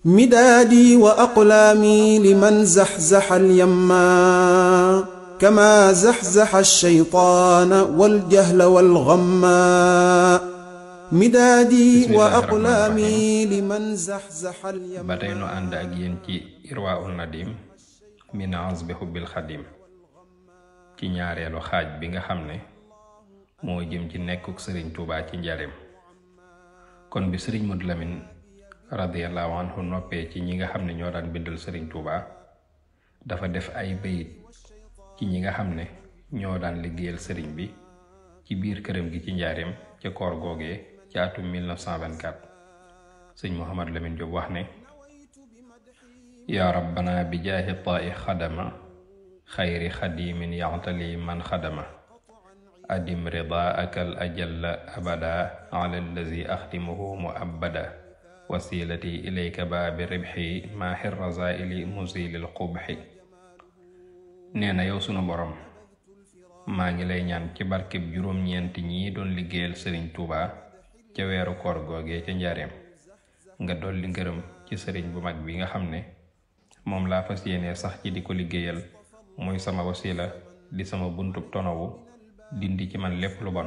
مدادي وأقلامي لمن زحزح اليما كما زحزح الشيطان والجهل والغما مدادي وأقلامي لمن زحزح اليما. ba tey nu ànd ak yéen ci Irwaa'u Nadim min azbi hubbil xadim ci ñaareelu xaaj bi nga xam ne moo jëm ci nekkuk sëriñ Tuubaa ci njareem. kon bi sëriñ Modou Lamine radiyallahu anhu noppee ci ñi nga xam ne ñoo daan bindal sëriñ Tuubaa dafa def ay bayit ci ñi nga xam ne ñoo daan liggéeyal sëriñ bi ci biir këram gi ci njaareem ca koor googee ci atum 1924. sëñ Mouhamad Lamine Diop wax ne yaa rabbana bi jaahi taa'i xadama xayri xadimin yaxtali man xadama adim ridaaka al ajalla abada ala allazi axtimuhu muabbada wasilati ilayka baabi ribxi maaxi razaili muzilil qubxi. nee na yow sunu borom maa ngi lay ñaan ci barkeb juróom-ñeenti ñii doon liggéeyal sëriñ Tuuba ca weeru koor googee ca njaareem nga dolli ngërëm ci sëriñ bu mag bi nga xam ne moom laa fas yéene sax ci di ko liggéeyal muy sama wasila di sama buntub tonowu dindi ci man lépp lu bon.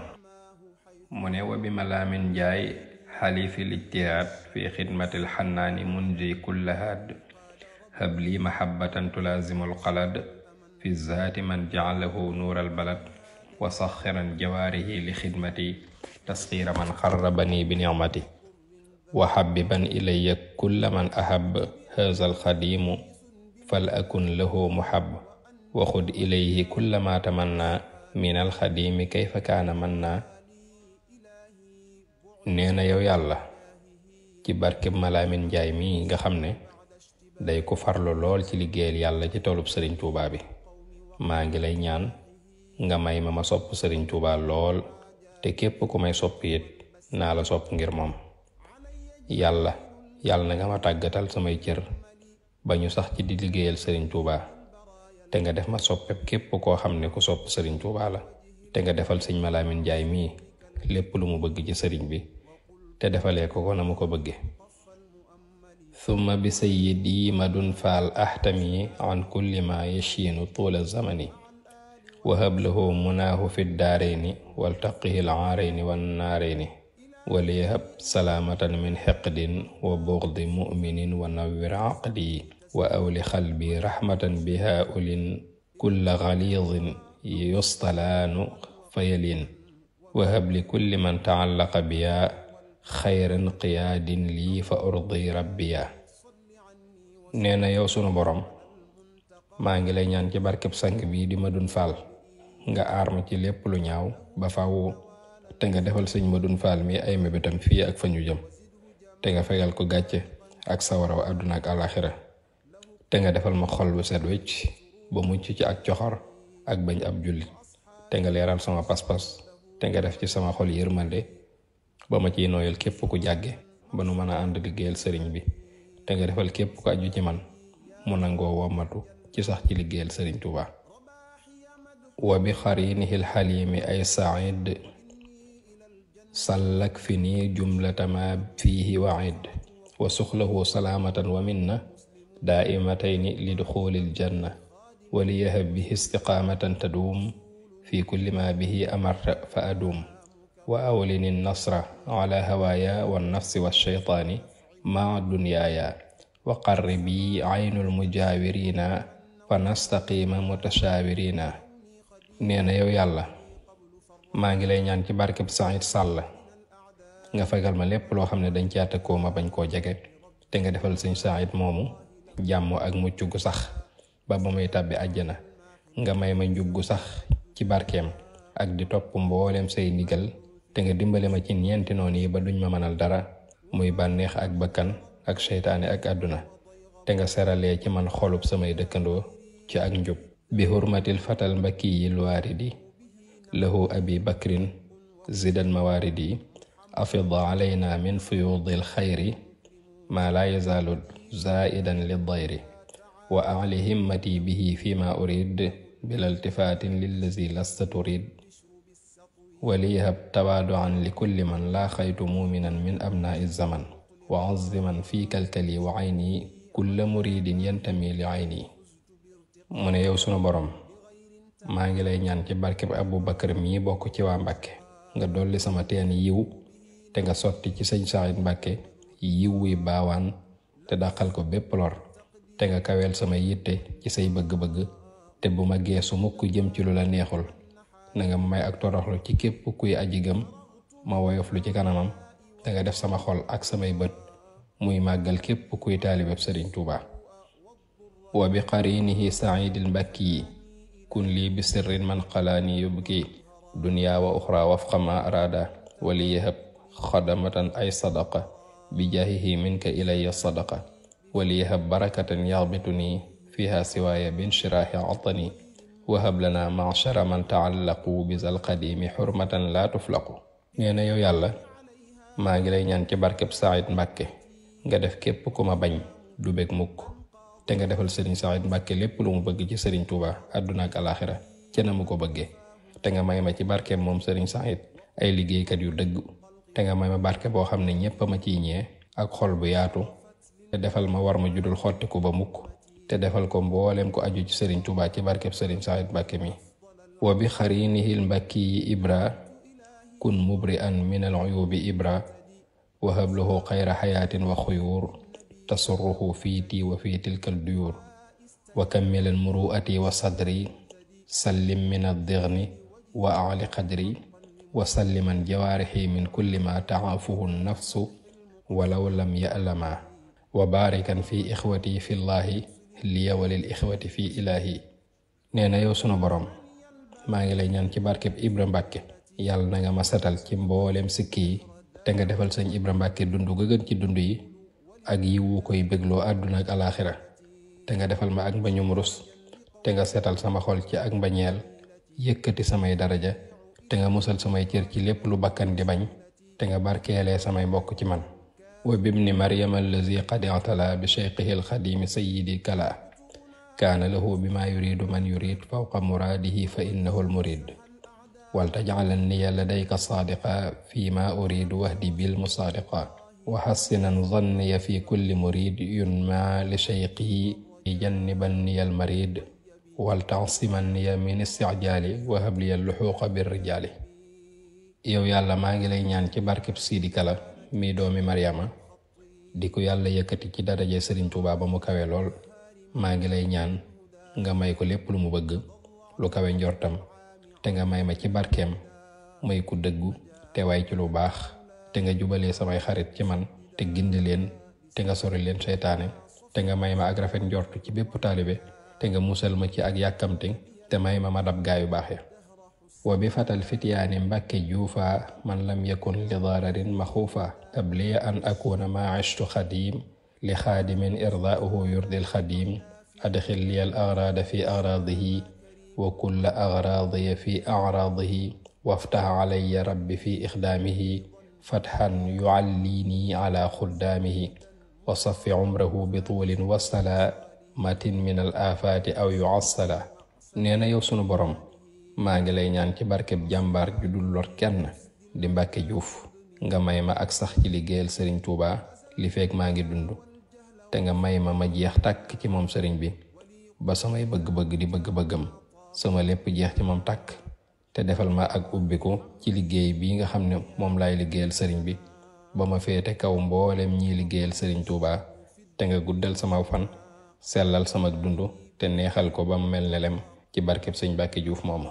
mu ne wa bi malaamin njaay xalifil ijtihaad fi xidmatil xannaani munji kullahaad habli mahabbatan tulaazimul qalad fi zaati man jacalahu nuural balad wa saxiran jawaarihi li xidmati tasxiira man xarrabani bi nicmati wa xabiban ilaya kulla man ahab haza alxadimu fal akun lahu muhab wa xud ilayhi kulla ma tamanna min alxadimi kayfa kaana manna. nee na yow yàlla ci barkeb Malaamin Njaay mi nga xam ne day ko farlu lool ci liggéeyal yàlla ci toolub sëriñ Tuubaa bi maa ngi lay ñaan nga may ma sopp sëriñ Tuubaa lool te képp ku may sopp it naa la sopp ngir moom. yàlla na nga ma tàggatal samay cër ba ñu sax ci di liggéeyal sëriñ Tuubaa te nga def ma soppeb képp koo xam ne ku sopp sëriñ Tuubaa la te nga defal sëñ Malaamin Njaay mii lépp lu mu bëgg ci sëriñ bi te defalee ko na mu ko bëgge. thumma bi sayyidi madun faal ahtami an kulli ma yashiinu tuula zamani wa hablahu munaahu fi daarayni waltaqihi al-aarayni wannaarayni waliyahab salaamatan min xiqdin wa bughdi mu'minin wa nawwir aqdi wa awli xalbi rahmatan biha ulin kulla ghalidin yustalaanu fayalin wa habli kulli man taallaqa biya xayran qiyaadin lii fa urdi rabbiya. nee na yow sunu borom maa ngi lay ñaan ci barkeb sang bii di Madun Fall nga aar ma ci lépp lu ñaaw ba faw te nga defal sëñ Madun Fall mi ay mébétam fii ak fa ñu jëm te nga fegal ko gàcce ak sawaraw àdduna ak àlaxira te nga defal ma xol bu set wecc ba mucc ci ak coxor ak bañ ab jullit te nga leeral sama pas-pas te nga def ci sama xol yërmande ba ma ciy nooyal képp ku jàgge ba nu mën a ànd liggéeyal sëriñ bi te nga defal képp ku aju ci man mu nangoo wommatu ci sax ci liggéeyal sëriñ Tuuba. wa bi xarinihil xalimi ay said sallak fi nii jumlatama fiihi waid wa suxlahu salaamatan wa minna daa'imatayni li duxulil janna wa li yahab bihi istiqaamatan taduum fi kulli ma bihi amarta fa aduum wa awlini nasra ala hawaaya wa nafsi wa shaytaani maa dunyaaya wa qarribi aynul mujaawirina fa nastaqima mutashaawirina. nee na yow yàlla maa ngi lay ñaan ci barkeb Saïd Sall nga fegal ma lépp loo xam ne dañ caa tëkkoo ma bañ koo jege te nga defal sëñ Saïd moomu jàmm ak mucc gu sax ba muy tàbbi àjjana nga may ma njub gu sax ci barkeem ak di topp mbooleem say ndigal te nga dimbale ma ci ñeenti noon yi ba duñ ma mënal dara muy bànneex ak bakkan ak seytaane ak àdduna te nga seralee ci man xolub samay dëkkandoo ci ak njub bi hurmatil fatal mbakiyil waaridi lahu abi bakrin zidan mawaridi afid alayna min fuyudil xayri ma la yazaalu zaidan li dayri wa aali himmati bihi fima urid bila iltifaatin lillazi lasta turid waliyahab tawaaduan li kulli man laa xaytu muminan min abnaai zaman wa aziman fi kalkali wa ayni kulla muridin yantami li ayni. mu ne yow sunu borom maa ngi lay ñaan ci barkeb Abu Bakar mii bokk ci waa Mbàkke nga dolli sama teen yiw te nga sotti ci sëñ Saïd Mbàkke yiw wuy baawaan te dàqal ko bépp lor te nga kaweel sama yitte ci say bëgg-bëgg te bu ma geesu mukk jëm ci lu la neexul na nga may ak toroxlu ci képp kuy aji gëm ma woyof lu ci kanamam te nga def sama xol ak samay bët muy màggal képp kuy taalibeb Sëriñ Tuuba. wa bi qarinihi Saïdil Mbàkki kun lii bi sirrin man qalaani yubki dunya wa uxra wafqa ma araada wali yahab xadamatan ay sadaqa bi jaahihi minka ilayya sadaqa wali yahab barakatan yaxbituni fiha siwaaya bin shiraahi atani wahab lana ma'shara man taallaqu bizal qadimi xurmatan laa tuflaqu. nee na yow yàlla maa ngi lay ñaan ci barkeb Saïd Mbàkke nga def képp ku ma bañ du bég mukk te nga defal sëriñ Saïd Mbàkke lépp lu mu bëgg ci sëriñ Tuuba àdduna ak alaaxira ca na mu ko bëggee te nga may ma ci barkeem moom sëriñ Saïd ay liggéeykat yu dëgg te nga may ma barke boo xam ne ñépp a ma ciy ñee ak xol bu yaatu te defal ma war ma judul xottiku ba mukk te defal ko mbooleem ko aju ci sëriñ Tuuba ci barkeb sëriñ Saïd Mbàkke mi. wa bi xarinihil mbàkki yi ibra kun mubri an min al uyubi ibra wa hablahu xayra xayaatin wa xuyuur tasurruhu fiiti wa fi tilkal duyuur wa kammilal muruati wa sadri sallim min addigni wa aali qadri wa salliman jawaarixi min kulli ma taafuhu nafsu walaw lam ya'lama wa baarikan fi ixwati fi llaahi liya walil ixwati fi ilaahi. nee na yow sunu borom maa ngi lay ñaan ci barkeb Ibra Mbàkke yàlla na nga ma setal ci mbooleem sikki yi te nga defal sëñ Ibra Mbàkke dund ga gën ci dund yi ak yiwu koy bégloo àdduna ak alaaxira te nga defal ma ak mbañum rus te nga setal sama xol ci ak mbañeel yëkkati samay daraja te nga musal samay cër ci lépp lu bakkan di bañ te nga barkeelee samay mbokk ci man. wa bibni maryama allazi qad i'tala bi shaykhihi alxadimi sayyidi kala kaana lahu bima yuridu man yurid fawqa muraadihi fa innahu almurid wal taj'alanniya ladayka saadiqa fi ma uridu wahdi bil musaadiqa wa hassinan zanniya fi kulli murid yunma li shaykhihi jannibanniya almarid wal ta'simanniya min isti'jaali wa habliya luhuuqa bir rijaali. yow yàlla maa ngi lay ñaan ci barkeb Sidi Kala mi doomi Maryama di ko yàlla yëkkati ci daraje Sëriñ Tuuba ba mu kawe lool maa ngi lay ñaan nga may ko lépp lu mu bëgg lu kawe njortam te nga may ma ci barkeem may ku dëggu te way ci lu baax te nga jubalee samay xarit ci man te gindi leen te nga sori leen seytaane te nga may ma ak rafet njort ci bépp taalibe te nga musal ma ci ak yàkkamti te may ma dab gaayu baax ya. wa bi fatal fityaani Mbàkke juufa man lam yakun li dararin maxuufa tabliya an akuna ma ishtu xadim li xaadimin irdaauhu yurdil xadim adxil li al agrada fi agradihi wa kulla agradiya fi agradihi waftax calaya rabbi fi ixdaamihi fatxan yucallini ala xuddaamihi wa safi cumrahu bi tuulin wasala matin min al aafaati aw yucassala. nee na yow sunu borom maa ngi lay ñaan ci barkeb jàmbaar ju dul lor kenn di Mbàkke Juuf nga may ma ak sax ci liggéeyal Sëriñ Tuuba li feek maa ngi dund te nga may ma jeex tàkk ci moom sëriñ bi ba samay bëgg-bëgg di bëgg-bëggam sama lépp jeex ci moom tàkk te defal ma ak ubbiku ci liggéey bii nga xam ne moom laay liggéeyal sëriñ bi ba ma féete kaw mboolem ñiy liggéeyal Sëriñ Tuuba te nga guddal sama fan sellal sama dund te neexal ko ba mu mel ne lem ci barkeb sëñ Mbàkke Juuf moomu.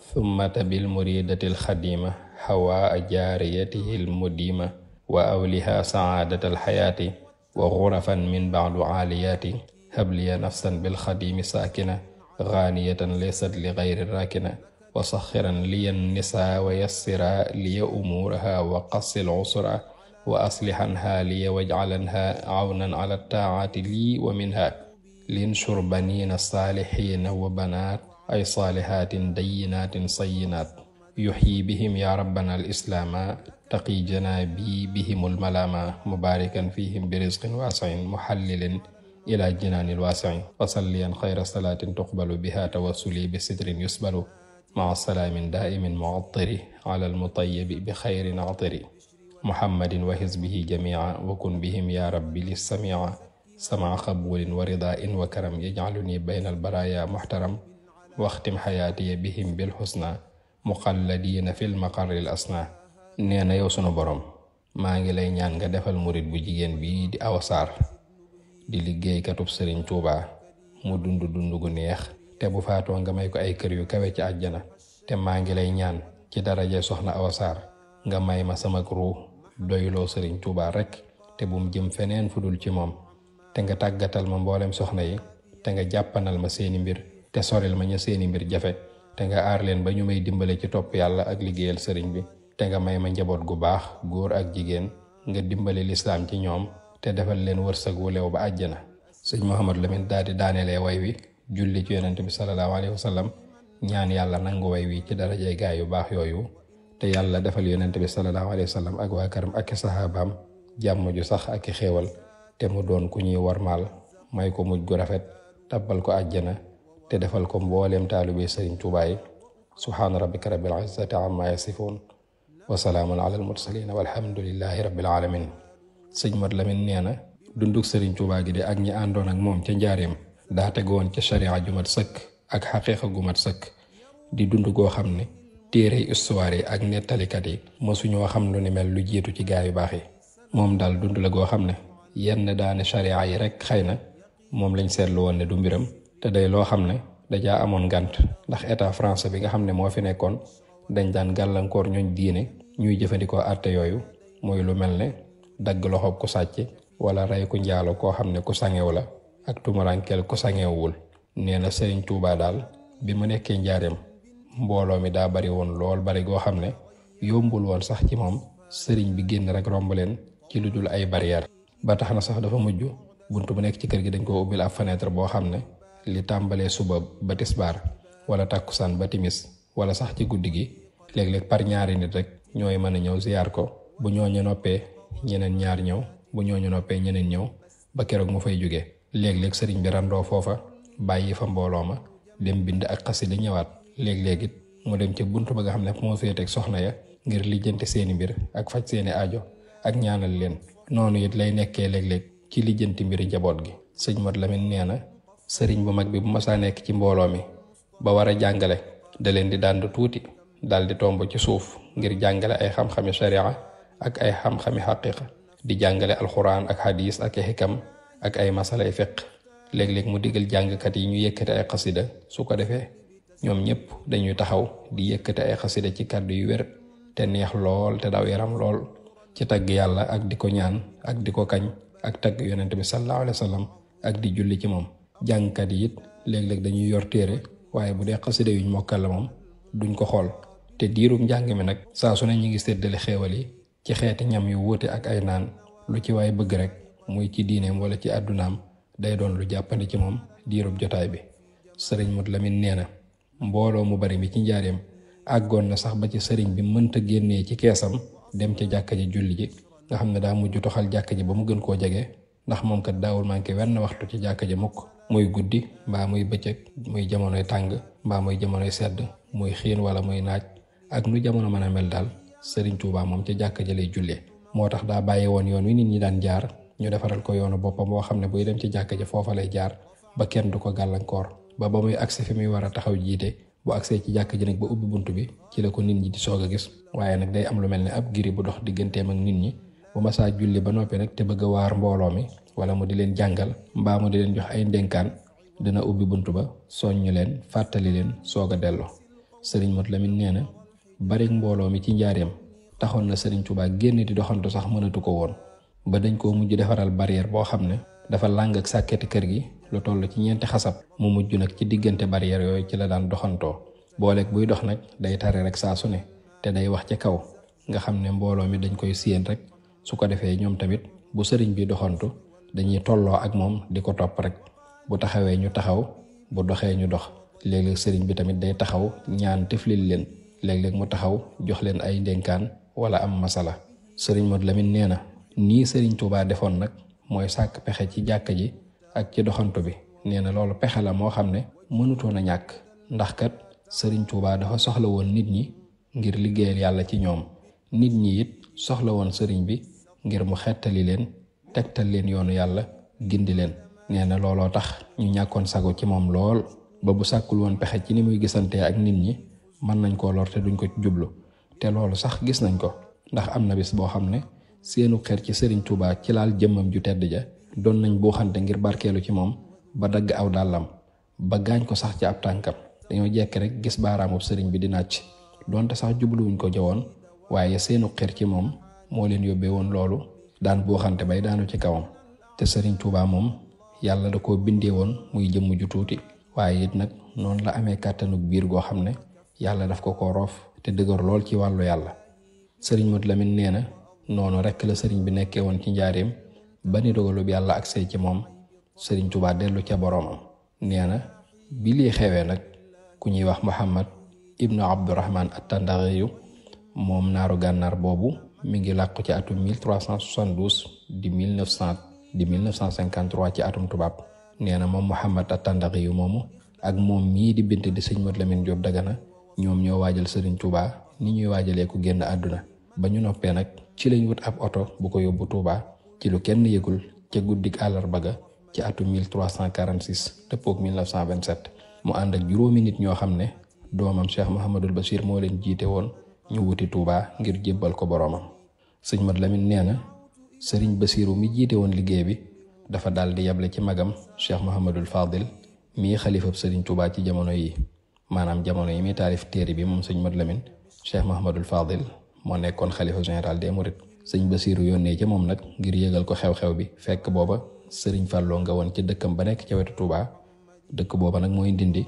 thummata bil muridatil xadima xawaa jaariyatihil mudima wa awliha saadatal xayaati wa xurafan min baadu aaliyaati habliya nafsan bil xadimi saakina gaaniyatan laysat li gayri raakina wa saxiran liyan nisaa wa yassira liya umuuraha wa qassil usra wa aslihanha liya wajcalanha awnan ala taacaati lii wa minha linshur baniina saalixiina wa banaat ay saalihaatin dayyinaatin sayyinaat yuxyi bihim yaa rabbana al islaama taqi janaabi bihimul malaama mubaarikan fihim bi rizqin waasiin muxallilin ila jinaanil waasiin wasalliyan xayra salaatin tuqbalu biha tawassuli bi sitrin yusbalu maa salaamin daa'imin mu'attiri ala al mutayyibi bi xayrin atiri muhammadin wa hizbihi jamia wa kun bihim ya rabbi lis samia sama qabulin wa ridain wa karam yaj'aluni bayna al baraya muhtaram waxtim xayaatiya bihim bil husna muqalladiina fil maqarril asna. nee na yow sunu borom maa ngi lay ñaan nga defal murit bu jigéen bi di Awa Sarr di liggéeykatub Sëriñ Tuubaa mu dund gu neex te bu faatoo nga may ko ay kër yu kawe ci àjjana. te maa ngi lay ñaan ci daraje soxna Awa Sarr nga may ma sama ruu doyloo Sëriñ Tuubaa rekk te bum jëm feneen fu dul ci moom. te nga tàggatal ma mboolem soxna yi te nga jàppanal ma seeni mbir te soril ma ña seeni mbir jafe te nga aar leen ba ñu may dimbale ci topp yàlla ak liggéeyal sëriñ bi. te nga may ma njaboot gu baax góor ak jigéen nga dimbale lislaam ci ñoom te defal leen wërsëg wu leew ba àjjana. sëñ Mouhamadou Lamine daal di daanelee way wi julli ci yonent bi sallallahu alayhi wa sallam ñaan yàlla nangu way wi ci darajay gaay yu baax yooyu te yàlla defal yonent bi sallallahu alayhi wa sallam ak waa këram ak saxaabaam jàmm ju sax ak xéewal te mu doon ku ñuy warmaal may ko mujj gu rafet tabbal ko àjjana te defal ko mbooleem taalibe Sëriñ Tuubaa yi. subhaana rabbika rabbil izzati amma yasifuun wa salaamun alal mursaliin walhamdulillahi rabbil aalamiin. sëñ Mat Lamin nee na dunduk Sëriñ Tuubaa gi de ak ñi àndoon ak moom ca njaareem daa tegoon ca sharia ju mat sëkk ak xaqiiqa gu mat sëkk di dund goo xam ne téere histoire yi ak nettalikat yi mosuñoo xam lu ni mel lu jiitu ci gaa yu baax yi. moom daal dund la goo xam ne yenn daane sharia yi rek xëy na moom lañ seetlu woon ne du mbiram te day loo xam ne dajaa amoon ngànt ndax état français bi nga xam ne moo fi nekkoon dañ daan gàllankoor ñooñ diine ñuy jëfandikoo àtte yooyu mooy lu mel ne dagg loxob ku sàcc wala rey ku njaalo koo xam ne ku sangew la ak tumurankeel ku sangewul. nee na Sëriñ Tuubaa daal bi mu nekkee njaareem mbooloo mi daa bari woon lool bari goo xam ne yombul woon sax ci moom sëriñ bi génn rek romb leen ci lu dul ay barrière ba tax na sax dafa mujj bunt bu nekk ci kër gi dañ ko ubbil ab fenêtre boo xam ne li tàmbalee suba ba tisbaar wala takkusaan ba timis wala sax ci guddi gi léeg-léeg par ñaari nit rek ñooy mën a ñëw ziyaar ko. bu ñooñu noppee ñeneen ñaar ñëw bu ñooñu noppee ñeneen ñëw ba keroog mu fay jóge. léeg-léeg sëriñ bi randoo foofa bàyyi fa mbooloo ma dem bind ak xasida ñëwaat. léeg-léeg it mu dem ca bunt ba nga xam ne moo féeteeg soxna ya ngir lijjanti seeni mbir ak faj seeni aajo ak ñaanal leen. noonu it lay nekkee léeg-léeg ci lijjanti mbiri njaboot gi. sëñ Mat Lamin nee na sëriñ bu mag bi bu masaa nekk ci mbooloo mi ba war a jàngale da leen di dànd tuuti dal di tomb ci suuf ngir jàngale ay xam-xami sharia ak ay xam-xami xaqiqa di jàngale alxuraan ak hadis ak xikam ak ay masalay fiq. léeg-léeg mu digal jàngkat yi ñu yëkkate ay xasida su ko defee ñoom ñëpp dañuy taxaw di yëkkate ay xasida ci kàddu yu wér te neex lool te daw yaram lool ci tagg yàlla ak di ko ñaan ak di ko kañ ak tagg yonent bi sallallahu alayhi wa sallam ak di julli ci moom. jàngkat yi it léeg-léeg dañuy yor téere waaye bu dee xasida yuñ mokkal la moom duñ ko xool te diirum njàng mi nag saa su ne ñu ngi séddale xéewal yi ci xeeti ñam yu wuute ak ay naan lu ci waay bëgg rek muy ci diineem wala ci àddunaam day doon lu jàppandi ci moom diirub jotaay bi. sëriñ Mat Lamin nee na mbooloo mu bari mi ci njaareem àggoon na sax ba ci sëriñ bi mënta génnee ci keesam dem ca jàkka ji julli ji nga xam ne daa mujj toxal jàkka ji ba mu gën koo jege ndax moom kat daawul manqué wenn waxtu ci jàkka ji mukk muy guddi mbaa muy bëccëg muy jamonoy tàng mbaa muy jamonoy sedd muy xiin wala muy naaj ak nu jamono mën a mel daal Sëriñ Tuubaa moom ca jàkka ji lay jullee. moo tax daa bàyyi woon yoon wi nit ñi daan jaar ñu defaral ko yoonu boppam boo xam ne buy dem ci jàkka ji foofa lay jaar ba kenn du ko gàllankoor ba muy agsi fi muy war a taxaw jiite. bu agsee ci jàkka ji nag ba ubbi bunt bi ci la ko nit ñi di soog a gis waaye nag day am lu mel ne ab giri bu dox digganteem ak nit ñi bu ma saa julli ba noppi nag te bëgg a waar mbooloo mi wala mu di leen jàngal mbaa mu di leen jox ay ndénkaan dina ubbi bunt ba soññu leen fàttali leen soog a delloo. Sëriñ Mat Lamin nee na bari mbooloo mi ci njaareem taxoon na Sëriñ Tuubaa génn di doxantu sax mënatu ko woon ba dañ koo mujj defaral barrière boo xam ne dafa làng ak sàkketi kër gi lu toll ci 4 xasab mu mujj nag ci diggante barrière yooyu ci la daan doxantoo booleeg buy dox nag day tare rek saa su ne te day wax ci kaw nga xam ne mbooloo mi dañ koy séen rek su ko defee ñoom tamit bu sëriñ bi doxantu dañuy tolloo ak moom di ko topp rek bu taxawee ñu taxaw bu doxee ñu dox. léeg-léeg sëriñ bi tamit day taxaw ñaan teflil leen léeg-léeg mu taxaw jox leen ay ndénkaan wala am masala. Sëriñ Mat Lamin nee na nii Sëriñ Tuubaa defoon nag mooy sàkk pexe ci jàkka ji ak ci doxantu bi. nee na loolu pexe la moo xam ne mënutoon a ñàkk ndax kat Sëriñ Tuubaa dafa soxla woon nit ñi ngir liggéeyal yàlla ci ñoom nit ñi it soxla woon sëriñ bi ngir mu xettali leen tegtal leen yoonu yàlla gindi leen. nee na looloo tax ñu ñàkkoon sago ci moom lool ba bu sàkkul woon pexe ci ni muy gisantee ak nit ñi mën nañ koo lor te duñ ko jublu. te loolu sax gis nañ ko ndax am na bis boo xam ne seenu xer ci sëriñ Tuubaa ci laal jëmmam ju tedd ja doon nañ buuxante ngir barkeelu ci moom ba dagg aw dàllam ba gaañ ko sax ci ab tànkam. dañoo jekk rek gis baaraamub sëriñ bi di nàcc donte sax jubluwuñ ko jawoon waaye seenu xer ci moom moo leen yóbbee woon loolu daan buuxante bay daanu ci kawam. te sëriñ Tuubaa moom yàlla da koo bindee woon muy jëmm ju tuuti waaye it nag noonu la amee kàttanug biir goo xam ne yàlla daf ko roof te dëgër lool ci wàllu yàlla. sëriñ Modou Lamine nee na noonu rekk la sëriñ bi nekkee woon ci njaareem ba ni dogalub yàlla ak say ci moom sëriñ Tuubaa dellu ca boroomam. nee na bi lii xewee nag ku ñuy wax Muhammad ibnu Abdurahman at-Tandaxiyu moom naaru gànnaar boobu mi ngi làqu ci atum 1372 di 1953 ci atum tubaab. nee na moom Muhammad at-Tandaxiyu moomu ak moom mii di bint di sëñ Modou Lamine Diop Dagana ñoom ñoo waajal sëriñ Tuubaa ni ñuy waajalee ku génn àdduna. ba ñu noppee nag ci lañ wut ab oto bu ko yóbbu Tuubaa ci lu kenn yëgul ca guddik àllarba ga ci atum 1346 dëppook 1927 mu ànd ak juróomi nit ñoo xam ne doomam Cheikh Mouhamadul Bachir moo leen jiite woon ñu wuti Tuubaa ngir jébbal ko boroomam. sëñ Modou Lamine nee na sëriñ Basiiru mi jiite woon liggéey bi dafa daal di yable ci magam Cheikh Mouhamadul Fadil mii xalifab sëriñ Tuubaa ci jamono yi maanaam jamono yi muy taalif téere bi moom sëñ Modou Lamine Cheikh Mouhamadul Fadil moo nekkoon xalifa général des Mourides. sëñ Basiiru yónnee ca moom nag ngir yëgal ko xew-xew bi fekk booba sëriñ Fàlloo nga woon ci dëkkam ba nekk ca wetu Tuubaa. dëkk booba nag mooy Ndindi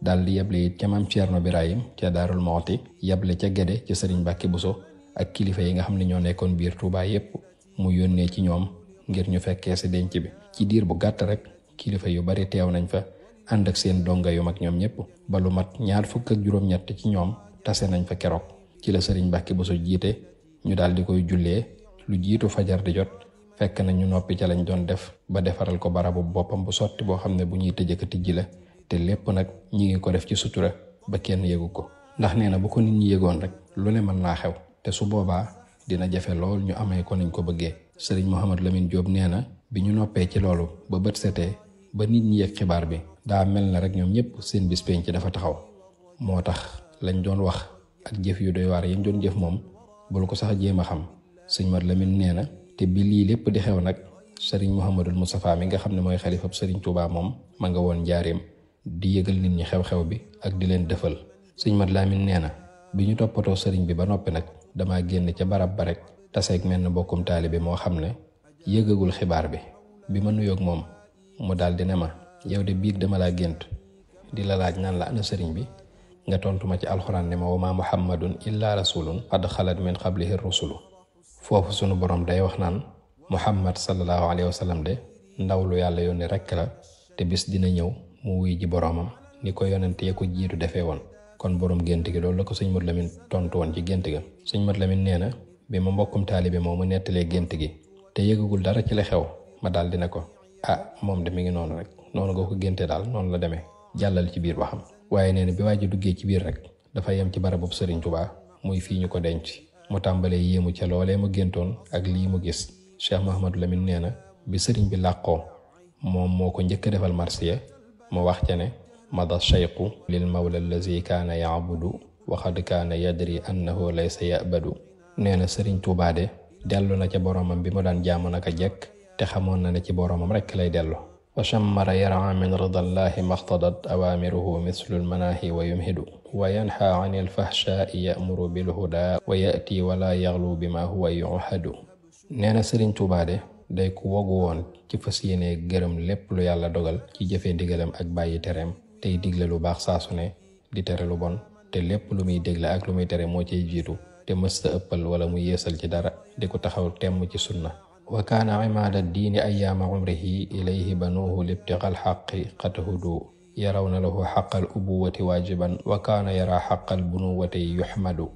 daal di yeble it ca maam Ceerno Birahim ca Daarul Mooti yeble ca Gede ca sëriñ Mbàkke Buso ak kilifa yi nga xam ne ñoo nekkoon biir Tuubaa yépp mu yónnee ci ñoom ngir ñu fekkee si denc bi. ci diir bu gàtt rek kilifa yu bari teew nañ fa ànd ak seen donga yu mag ñoom ñépp ba lu mat 23 ci ñoom tase nañ fa keroog. ci la sëriñ Mbàkke Buso jiite ñu daal di koy jullee lu jiitu fajar di jot fekk na ñu noppi ca lañ doon def ba defaral ko barabu boppam bu sotti boo xam ne bu ñuy tëjëka tijji la te lépp nag ñi ngi ko def ci sutura ba kenn yëgu ko. ndax nee na bu ko nit ñi yëgoon rek lu ne mën naa xew te su boobaa dina jafe lool ñu amee ko nañ ko bëggee. sëriñ Mouhamadou Lamine Diop nee na bi ñu noppee ci loolu ba bët setee ba nit ñi yëg xibaar bi daa mel na rek ñoom ñëpp seen bis penc dafa taxaw. moo tax lañ doon wax ak jëf yu doy waar yi ñu doon jëf moom bul ko sax jéem a xam. sëñ Modou Lamine nee na te bi lii lépp di xew nag sëriñ Mouhamadul Moustapha mi nga xam ne mooy xalifab sëriñ Tuubaa moom ma nga woon njaareem di yëgal nit ñi xew-xew bi ak di leen dëfal. sëñ Modou Lamine nee na bi ñu toppatoo sëriñ bi ba noppi nag damaa génn ca barab ba rek taseeg mel na mbokkum taalibe moo xam ne yëgagul xibaar bi ma nuyoog moom mu daal di ne ma yow de biig dama laa gént di la laaj naan la ana sëriñ bi nga tontu ma ci alxuraan ne ma wa maa muhammadun illa rasulun qad xalat min qablihi rusulu. foofu sunu borom day wax naan muhammad sallallahu alayhi wa sallam de ndaw lu yàlla yónni rekk la te bis dina ñëw mu wuy ji boroomam ni ko yonent ya ko jiitu defee woon. kon borom gént gi loolu la ko sëñ Modou Lamine tontu woon ci gént ga. sëñ Modou Lamine nee na bi ma mbokkum taalibe moom mu nettalee gént gi te yëgagul dara ci la xew ma daal dina ko moom de mi ngi noonu rek noonu nga ko génte daal noonu la demee jàllal ci biir waxam. waaye nee na bi waa ji duggee ci biir rek dafa yem ci barabub sëriñ Tuubaa muy fii ñu ko denc mu tàmbalee yéemu ca loolee mu géntoon ak lii mu gis. Cheikh Mouhamadou Lamine nee na bi sëriñ bi làqoo moom moo ko njëkk a defal marsiya mu wax ca ne mada cheyqu lil mawla allazi kaana yaabudu wa qad kaana yadri annahu laysa yabadu. nee na sëriñ Tuubaa de dellu na ca boroomam bi mu daan jaamu naka jekk te xamoon na ne ci boroomam rekk lay dellu. wa shammara yara min ridallahi maxtadat awaamiruhu mislu lmanaahi wa yumhidu wa yanha an ilfahshaai yamuru bilhuda wa yati wala yaxlu bima huwa yuhadu. nee na sëriñ Tuubaa de day ku wogu woon ci fas yéene gërëm lépp lu yàlla dogal ci jëfe ndigalam ak bàyyi tereem tey digle lu baax saa su ne di tere lu bon te lépp lu muy digle ak lu muy tere moo cay jiitu te mësta ëppal wala mu yeesal ci dara di ko taxaw temm ci sunna. wa kaana imaada diini ayaama umrihi ilayhi banuuhu libtiqal xaqi qad hudu yarawna lahu xaqal ubuwati waajiban wa kaana yara xaqal bunuwati yuxmadu.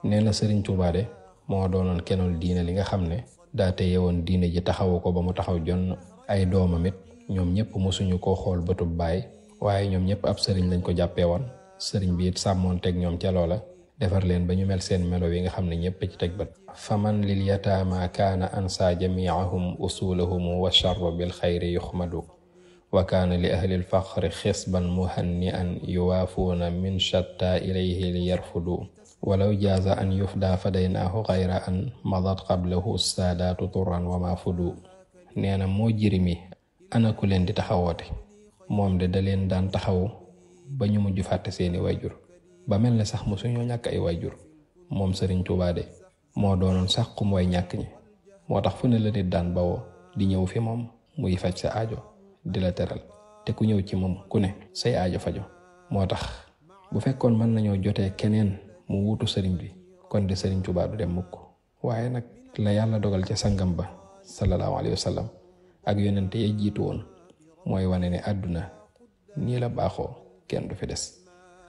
nee na sëriñ Tuubaa de moo doonoon kenul diine li nga xam ne daa téye woon diine ji taxawu ko ba mu taxaw jonn. ay doomam it ñoom ñëpp mosuñu koo xool bëtub baay waaye ñoom ñëpp ab sëriñ lañ ko jàppee woon. sëriñ bi it sàmmoon teg ñoom ca loola defar leen ba ñu mel seen melo yi nga xam ne ñépp ci teg bët. faman lil yataama kaana ansa jamiahum usulahum wa charru bil xayri yuxmadu wa kaana li ahli lfaqri xisban muhanni'an yuwaafuuna min shatta ilayhi li yarfudu walaw jaaza an yufda fadaynaahu xayra an madat qablahu saadaatu turran wa ma fudu. nee na moo jirimi ana ku leen di taxawoote, moom de da leen daan taxaw ba ñu mujj fàtte seeni wayjur ba mel ne sax mosuñoo ñàkk ay wayjur. moom Sëriñ Tuubaa de moo doonoon sax xum way ñàkk ñi, moo tax fu ne la nit daan bawoo di ñëw fi moom muy faj sa aajo di la teral, te ku ñëw ci moom ku ne say aajo fajo. moo tax bu fekkoon mën nañoo jotee keneen mu wuutu sëriñ bi kon de Sëriñ Tuubaa du dem mukk. waaye nag la yàlla dogal ca sangam ba sallallahu alayhi wa sallam ak yonente ya jiitu woon mooy wane ne àdduna nii la baaxoo, kenn du fi des.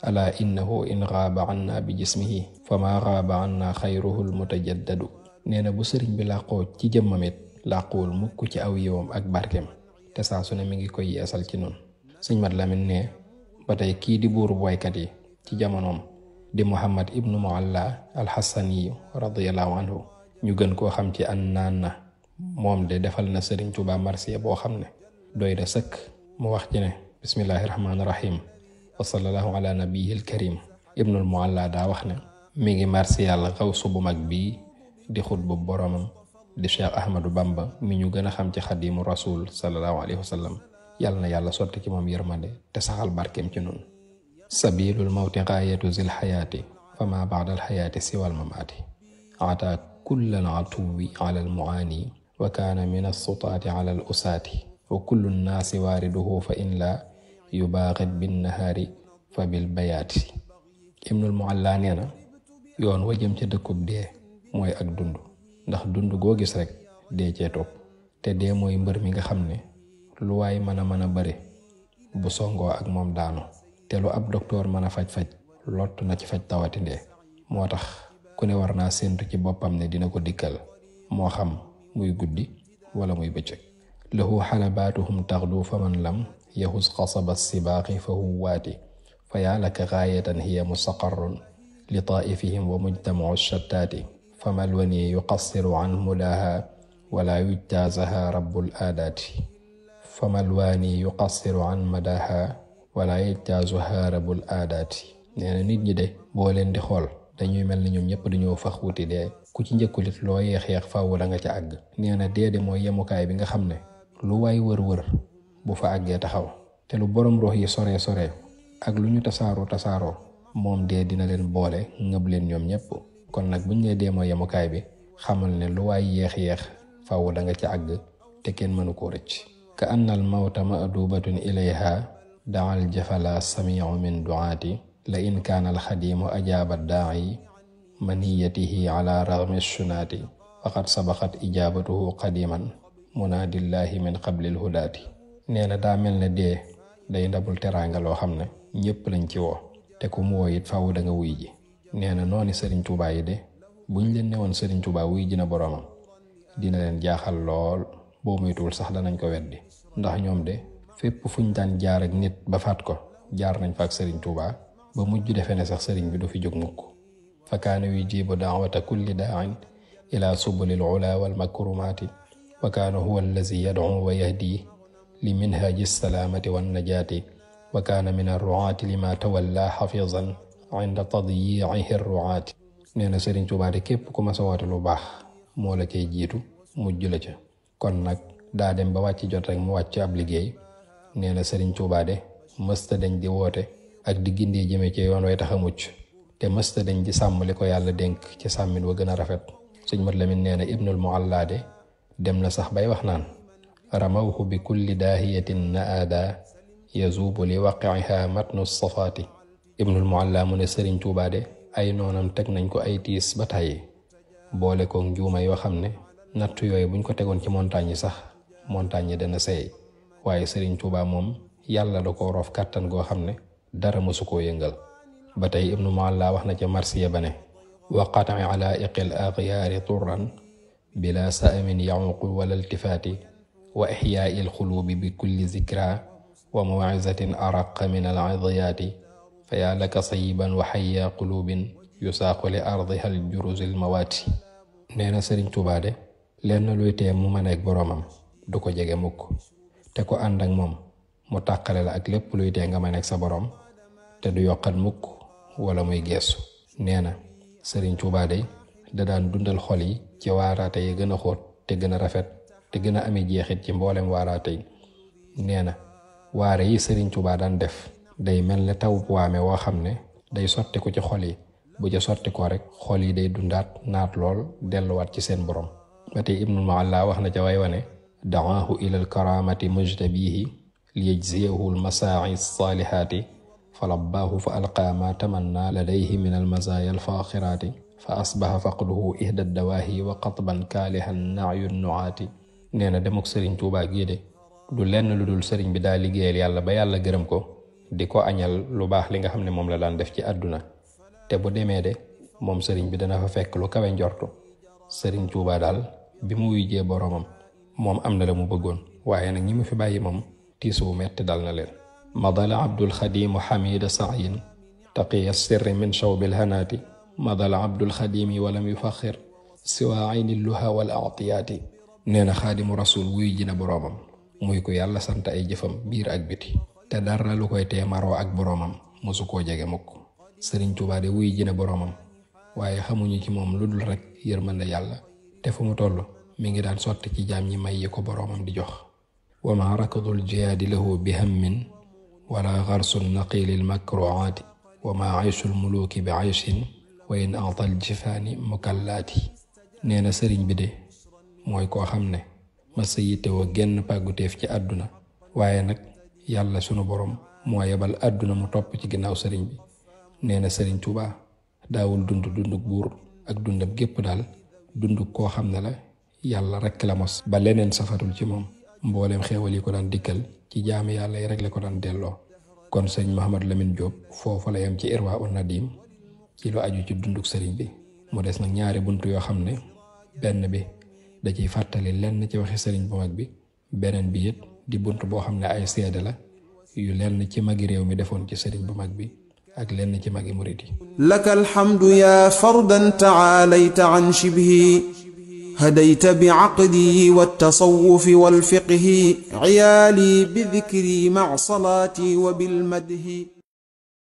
ala innahu in gaaba anna bi jismihi fa ma gaaba anna xayruhu lmutajaddadu. nee na bu sëriñ bi làqoo ci jëmmam it làquwul mukk ci aw yiwam ak barkeem, te saa su ne mi ngi koy yeesal ci noonu. sëñ Mat Lamin ne ba tey kii di buurub waykat yi ci jamonoom di Muhammad ibnu Mualla alxasaniyu radiallahu anhu, ñu gën koo xam ci an naan na, moom de defal na Sëriñ Tuubaa marsiya boo xam ne doy da sëkk. mu wax ci ne bismillahi rahmaani rahim wa sallallahu ala nabiyil karim. ibnul Mualla daa wax ne mi ngi marsiyal xawsu bu mag bii di xutbu boromam di Cheikh Ahmadou Bamba mi ñu gën a xam ci xadimu rasul sallallahu alayhi wa sallam. yàlla na yàlla sotti ci moom yërmande te saxal barkeem ci nun. sabilul mawti gaayatu zil xayaati fa ma baada al xayaati siwal mamaati ata kullal atuwi ala al muaani wa kaana min assutaati ala al usaati wa kullu nnaasi waariduhu fa in la yubaaxit binnahaari fa bil bayaati. ibnul Mualla nee na yoon wa jëm ca dëkkub dee mooy ak dund, ndax dund goo gis rek dee cee topp, te dee mooy mbër mi nga xam ne lu waay mën a bëre bu songoo ak moom daanu, te lu ab doktoor mën a faj-faj lott na ci faj tawati ndee. moo tax ku ne war naa séentu ci boppam ne dina ko dikkal, moo xam muy guddi wala muy bëccëg. lahu xalabaatuhum taxdu fa man lam yaxus xasaba sibaaqi fa huwaati fa yaa laka gaayatan hiya mustaqarrun li taa'ifihim wa mujtamacu shattaati fa malwani yuqassiru an mudaaha wala yujtaazaha rabbul aadaati fa malwani yuqassiru an madaaha wala yujtaazuha rabbul aadaati. nee na nit ñi de boo leen di xool dañuy mel ni ñoom ñëpp dañoo fax wuti dee, ku ci njëkkulit loo yeex-yeex faaw da nga ca àgg. nee na dee de mooy yemukaay bi nga xam ne lu waay wër-wër bu fa àggee taxaw, te lu borom rox yi sore ak lu ñu tasaaroo moom dee dina leen boole ngëb leen ñoom ñëpp. kon nag buñ nee dee mooy yemukaay bi xamal ne lu waay yeex-yeex faaw da nga ca àgg te kenn mënu koo rëcc. ka anna al mawta madubatun ilayha daal jafala samiu min duaati la in kaana alxadimu ajaaba daa'i maniyatihi ala ragmi shunaati faqad sabaqat ijaabatuhu qadiman munaadillahi min qablil hudaati. nee na daa mel ne dee day ndabul teraanga loo xam ne ñépp lañ ci woo, te ku mu woo it faaw da nga wuy ji. nee na nooni Sëriñ Tuubaa yi de buñ leen newoon Sëriñ Tuubaa wuy ji na boroomam dina leen jaaxal lool, boo moytuwul sax danañ ko weddi, ndax ñoom de fépp fuñ daan jaar ak nit ba faat ko jaar nañ fa ak Sëriñ Tuubaa ba mujj defe ne sax sëriñ bi du fi jóg mukk. fa kaana yujibu daawata kulli daa'in ila subulil ula wal makrumaati wa kaana huwa allazi yad'u wa yahdi li minhaji salaamati wan najaati wa kaana min arruaati lima tawalla xafizan inda tadyiihi arruaati. nee na Sëriñ Tuubaa de képp ku ma sa woote lu baax moo la cay jiitu mujj la ca. kon nag daa dem ba wàcc jot rek mu wàcc ab liggéey. nee na Sëriñ Tuubaa de mësta dañ di woote ak di gindee jëme ci yoon way tax a mucc, te mësta dañ di sàmm li ko yàlla dénk ci sàmmin wa gën a rafet. sëñ Mat Lamin nee na ibnul Mualla de dem na sax bay wax naan ramawhu bi kulli daahiyatin naada yazuubu li waqiha matnu safaati. ibnul Mualla mu ne Sëriñ Tuubaa de ay noonam teg nañ ko ay tiis ba tàyyi, boole ko njuuma yoo xam ne natt yooyu buñ ko tegoon ci montagne yi sax montagne yi dana seey, waaye Sëriñ Tuubaa moom yàlla da ko roof kàttan goo xam ne dara mësu koo yëngal. ba tey ibnu Mualla wax na ca marsiya ba ne wa qat'i alaa'iqil aghyaari turran bila sa'amin yaququ wala iltifaati wa ixyaa'il xuluubi bi kulli zikra wa maw'izatin araqa min al-'idyaati fa yaa laka sayyiban wa hayya quluubin yusaaqu li ardiha al juruzil mawaati. nee na Sëriñ Tuubaa de lenn luy tee mu mën ak boroomam du ko jege mukk, te ko ànd ak moom mu tàqale la ak lépp luy tee nga mën ak sa boroom te du yokkat mukk wala muy geesu. nee na Sëriñ Tuubaa de da daan dundal xol yi ci waaraate yi gën a xóot te gën a rafet te gën a ami jeexit ci mboolem waaraate yi. nee na waare yi Sëriñ Tuubaa daan def day mel ne taw waame woo xam ne day sotti ko ci xol yi, bu ca sotti ko rek xol yi day dundaat naat lool delluwaat ci seen borom. ba tey Ibnul Mualla wax na ca way wane da'aahu ilal karaamati mujtabihi liyajziyahu almasaa'i saalihaati fa labbaahu fa alqaa ma tamanna ladayhi min almazaaya alfaaxiraati fa asbaha faqduhu ihda dawaahi wa qatban kaalihan na'yu nu'aati. nee na demuk Sëriñ Tuubaa gii de du lenn lu dul sëriñ bi daa liggéeyal yàlla ba yàlla gërëm ko, di ko añal lu baax li nga xam ne moom la daan def ci àdduna. te bu demee de moom sëriñ bi dana fa fekk lu kawe njortu. Sëriñ Tuubaa daal bi mu wuyjee boroomam moom am na la mu bëggoon, waaye nag ñi mu fi bàyyi moom tiisu wu metti dal na leen. madala abdul xadimu xamida sa'yin taqiya sirri min shawbil hanaati madala abdul xadimi walam yufaxir siwa ayni luha wal atiyaati. nee na xaadimu rasul wuy ji na boroomam muy ko yàlla sant ay jëfam biir ak biti, te dara lu koy tee maroo ak boroomam mosu koo jege mukk. Sëriñ Tuubaa de wuy ji na boroomam waaye xamuñu ci moom lu dul rek yërmande yàlla, te fu mu toll mi ngi daan sotti ci jaam ñi may yi ko boroomam di jox. wa ma rakadul jihaadi lahu bi hammin wala garsul naqilil makruaati wa ma ayshul muluki bi ayshin wa in atal jifaani mukallaati. nee na sëriñ bi de mooy koo xam ne masa yittewoo genn pàgguteef ci àdduna, waaye nag yàlla sunu borom moo yebal àdduna mu topp ci ginnaaw sëriñ bi. nee na Sëriñ Tuubaa daawul dunduk buur ak dundam gépp daal dunduk koo xam ne la yàlla rekk la mos ba leneen safatul ci moom. mbooleem xéewal yi ko daan dikkal ci jaami yàlla yi rek la ko daan delloo. kon sëñ Mouhamadou Lamine Diop foofu la yem ci Irwaa'un Nadiim ci lu aju ci dunduk sëriñ bi. mu des nag ñaari bunt yoo xam ne benn bi da ciy fàttali lenn ci waxi sëriñ bu mag bi, beneen bi it di bunt boo xam ne ay seede la yu lenn ci magi réew mi defoon ci sëriñ bu mag bi ak lenn ci magi murit yi. laka alhamdu ya fardan taalayta an shibhi hadayta bi aqdi wattasawufi walfiqhi ciyaali bidikri mac salaati wa bilmadhi.